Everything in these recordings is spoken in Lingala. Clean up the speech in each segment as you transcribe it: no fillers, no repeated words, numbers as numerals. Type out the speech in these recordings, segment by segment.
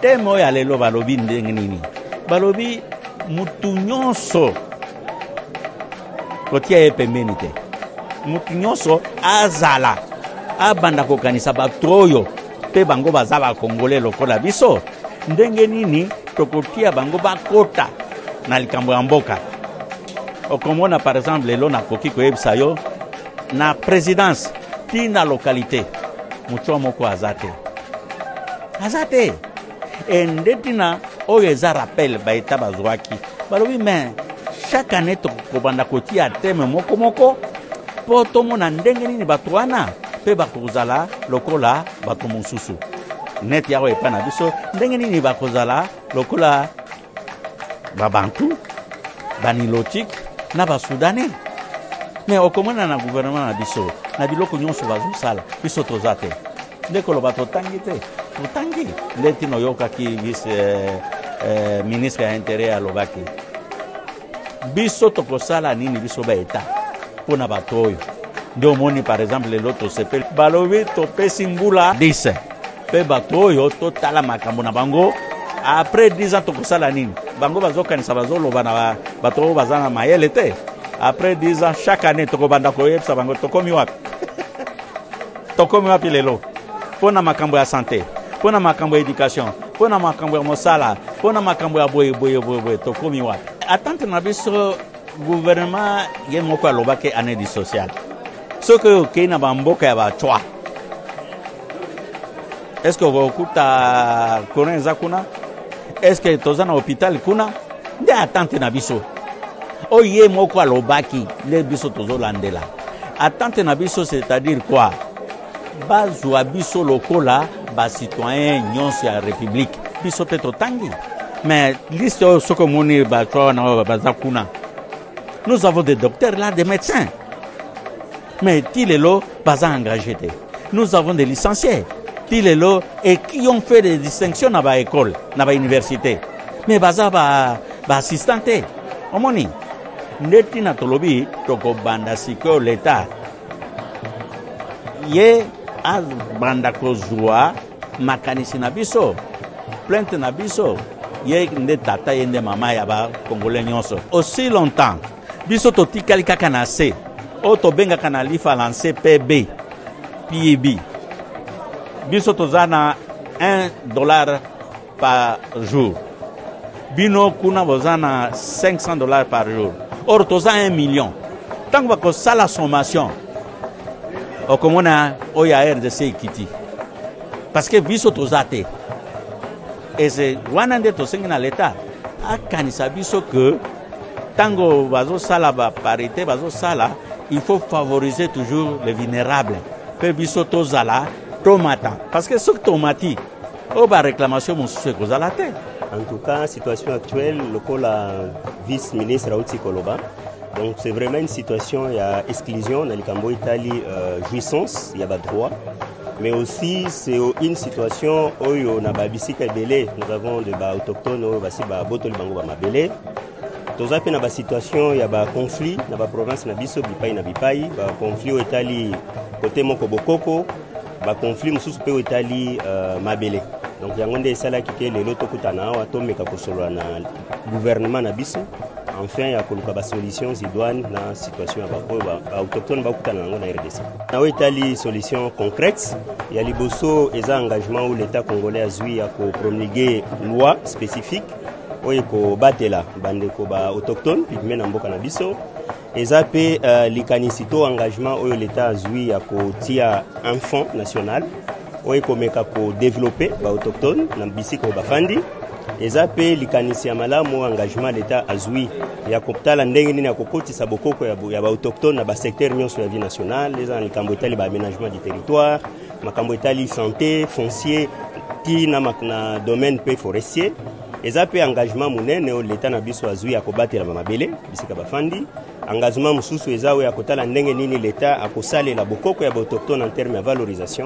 temo ya lelo balobi ndenge nini balobi mutu nyonso kotia ye pembeni te mutu nyonso azala abanda kokanisa bato oyo mpe bango baza bakongole lokola biso ndenge nini tokotia bango bakota na likambo ya mboka okomona par exemple lelo nakoki koyebisa yo na présidence ti na localité mutu moko aza te ende tina oyo eza rappel baeta bazwaki balobi mais chaque année tokobanda kotia teme moko mpo tomona ndenge nini bato wana mpe bakozala lokola bato mosusu neti yako epa na biso ndenge nini bakozala lokola babantu banilotique na basoudanais mais okomona na gouvernement na biso na biloko nyonso bazosala biso toza te nde koloba totangi te totangi nde tino oyokaki vice ministre ya intérieur alobaki biso tokosala nini biso baeta mpona bato oyo nde omoni par exemple lelo tosepeli balobi topesi mbula 10 mpe bato oyo totala makambo na bango après 10 ans tokosala nini bango bazokanisa bazoloba na bato oyo baza na mayele te après 10 ans chaque année tokobanda koyebisa bango tokomi wapi lelo mpona makambo ya santé mpona makambo ya éducation mpona makambo ya mosala mpona makambo ya boye tokomi wapi attente na biso gouvernement ye moko alobaki année du social soki okei na bamboka ya bachwa est ce que okokuta courant eza kuna est ce que toza na hôpital kuna nde attente na biso oyo ye moko alobaki nde biso tozolandela attente na biso c'est-à-dire quoi bazwa biso lokola bacitoyen nyonso ya république biso mpe totangi mais liste oyo soki omoni bachwa wana baza kuna nous avons des docteurs là des médecins mais tilelo baza engagé te nous avons des licenciés tilelo et qui ont fait des distinctions na baécole na bauniversité mais baza baassistant te omoni nde tina tolobi tokobanda sikoyo leta ye abanda kozwa makanisi na biso plainte na biso ye nde tata ye nde mama ya bakongole nyonso aussi longtemps biso totikali kaka na se oyo tobengaka na lifa lance pb biso toza na $1 par jour bino kuna boza na $500 par jour or toza 1 million ntango bakosala sommation okomona oyo ya rdc ekiti parce que biso toza te eze wana nde tosengi na leta akanisa biso ke ntango bazosala baparité bazosala il faut favoriser toujours les vulnérables mpe biso tozala tomata parce que soki tomati oyo baréclamation mosusu ekozala te. En tout cas, situation actuelle, le vice-ministre Auti Koloba. Donc c'est vraiment une situation, il y a exclusion dans le Cambo Italie, jouissance, il y a pas droit. Mais aussi c'est une situation où on a babisika belé, nous avons des autochtones, basi ba botoli bango ba mabelé. Toza pe na ba situation, il y a ba conflit na ba province na biso bipai na bipai, ba conflit au Italie côté moko bokoko, ba conflit mususu pe au Italie mabelé. Donc yango nde esala kike lelo tokutana awa tomeka kosolola na gouvernement na biso enfin ya koluka ba solution zidwane na situation ya ba autochtone bakutana nango na RDC. Na etali solution concrète ya liboso eza engagement où l'État congolais azui ya ko promulguer loi spécifique oyo ko batela bandeko ba autochtone pigme na mboka na biso eza pe likanisito engagement oyo l'État azui ya ko tia un fonds national oyo komeka ko développer ba autochtone na bisika bafandi eza pe likanisi ya malamu engagement l'État azui ya koptala ndenge nini ya kokotisa bokoko ya ba autochtone na ba secteur nyonso ya vie nationale eza likambo etali ba aménagement du territoire makambo etali santé foncier ti na domaine pe forestier eza pe engagement munene o l'État na biso azui ya kobatela ba mabele bisika bafandi engagement mususu eza oyo ya kotala ndenge nini l'État akosalela bokoko ya ba autochtone en termes de valorisation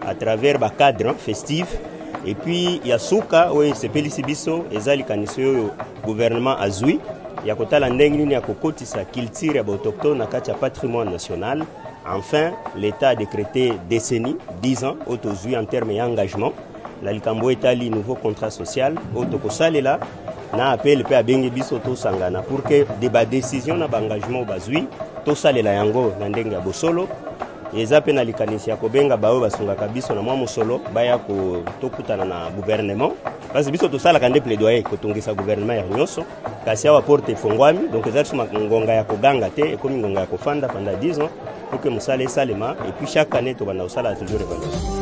à travers ba cadre festif et puis ya suka oyo sepelisi biso ezali kaniso gouvernement azui ya kotala ndenge nini ya kokotisa culture ya autochtone na kati ya patrimoine national. Enfin l'État a décrété décennie 10 ans autozui en termes d'engagement la likambo etali nouveau contrat social au tokosalela na appel pe abenge biso to sangana pour que débat décision na engagement bazui to salela yango na ndenge ya bosolo eza pe na likanisi ya kobenga baoyo basungaka biso na mwa mosolo baya ko tokutana na gouvernement parce biso to sala kande plaidoyer ko tongisa gouvernement ya nyonso kasi awa porte fongwami donc eza tsuma ngonga ya koganga te ekomi ngonga ya kofanda pendant 10 ans pour que musala esalema et puis chaque année to banda usala toujours évaluation.